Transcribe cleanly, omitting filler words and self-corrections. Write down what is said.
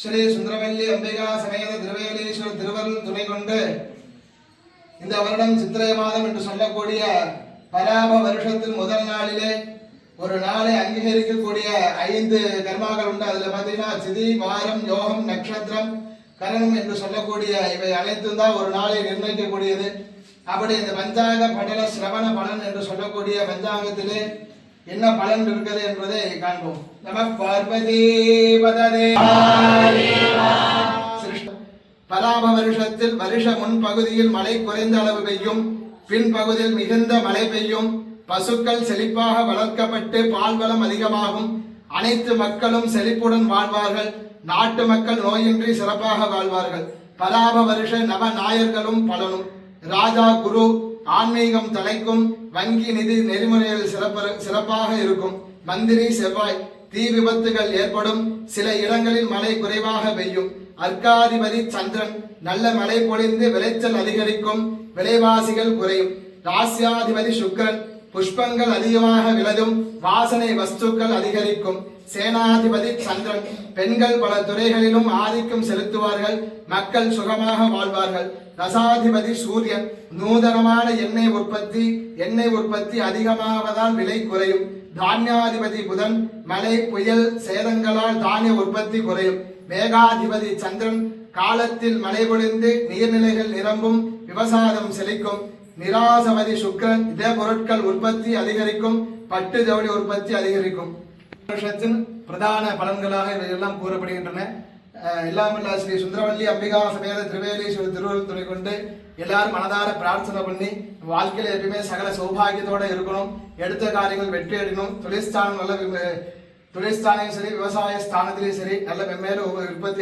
ஸ்ரீ சுந்தரவல்லி அம்பிகா சமேத திருவேலீஸ்வரர் திருவருள் துணை கொண்டு இந்த வருடம் சித்திரை மாதம் என்று சொல்லக்கூடிய பராப வருஷத்தின் முதல் நாளிலே ஒரு நாளை அங்கீகரிக்கக்கூடிய 5 கர்மாக்கள் உண்டு. அதுல பாத்தீங்கன்னா சிதி, வாரம், யோகம், நட்சத்திரம், கரணம் என்று சொல்லக்கூடிய இவை அனைத்தும் தான் ஒரு நாளை நிர்ணயிக்கக்கூடியது. அப்படி இந்த பஞ்சாங்க படல சிரவண பலன் என்று சொல்லக்கூடிய பஞ்சாங்கத்திலே என்ன பலன் இருக்கிறது என்பதை காண்போம். நம பார்வதி பததே. பராப வருஷத்தில் வருஷ முன்பகுதியில் மழை குறைந்த அளவு பெய்யும், பின்பகுதியில் மிகுந்த மழை பெய்யும். பசுக்கள் செழிப்பாக வளர்க்கப்பட்டு பால்வளம் அதிகமாகும். அனைத்து மக்களும் செழிப்புடன் வாழ்வார்கள். நாட்டு மக்கள் நோயின்றி சிறப்பாக வாழ்வார்கள். பராப வருஷ நவ நாயர்களும் பலனும். ராஜா குரு ஆன்மீகம் தலைக்கும். வங்கி நிதி நெறிமுறைகள் சிறப்பாக இருக்கும். மந்திரி செவ்வாய். தீ விபத்துகள் ஏற்படும். சில இடங்களில் மழை குறைவாக பெய்யும். அர்க்காதிபதி சந்திரன். நல்ல மழை பொழிந்து விளைச்சல் அதிகரிக்கும். விலைவாசிகள் குறையும். ராசியாதிபதி சுக்கிரன். புஷ்பங்கள் அதிகமாக விளையும். வாசனை வஸ்துக்கள் அதிகரிக்கும். சேனாதிபதி சந்திரன். பெண்கள் பல துறைகளிலும் ஆதிக்கம் செலுத்துவார்கள். மக்கள் சுகமாக வாழ்வார்கள். ரசாதிபதி சூரியன். நூதனமான எண்ணெய் உற்பத்தி அதிகமாவதால் விலை குறையும். தானியாதிபதி புதன். மழை புயல் சேதங்களால் தானிய உற்பத்தி குறையும். மேகாதிபதி சந்திரன். காலத்தில் மழை பொழிந்து நீர்நிலைகள் நிரம்பும். விவசாயம் செழிக்கும். நிராசபதி சுக்கிரன். இதே பொருட்கள் உற்பத்தி அதிகரிக்கும். பட்டு ஜவுளி உற்பத்தி அதிகரிக்கும். வருஷத்தின் பிரதான பலன்களாக இவையெல்லாம் கூறப்படுகின்றன. எல்லாமல்ல ஸ்ரீ சுந்தரவல்லி அம்பிகா சமேத திருவேலீஸ்வரர் திருவருள் துணை கொண்டு எல்லாரும் மனதார பிரார்த்தனை பண்ணி வாழ்க்கையில எப்பயுமே சகல சௌபாகியத்தோட இருக்கணும். எடுத்த காரியங்கள் வெற்றி அடையணும். தொழிற்ஸ்தானம் நல்ல தொழிற்ஸ்தானையும் சரி, விவசாய ஸ்தானத்திலையும் சரி நல்ல மென்மேலும் உற்பத்தி.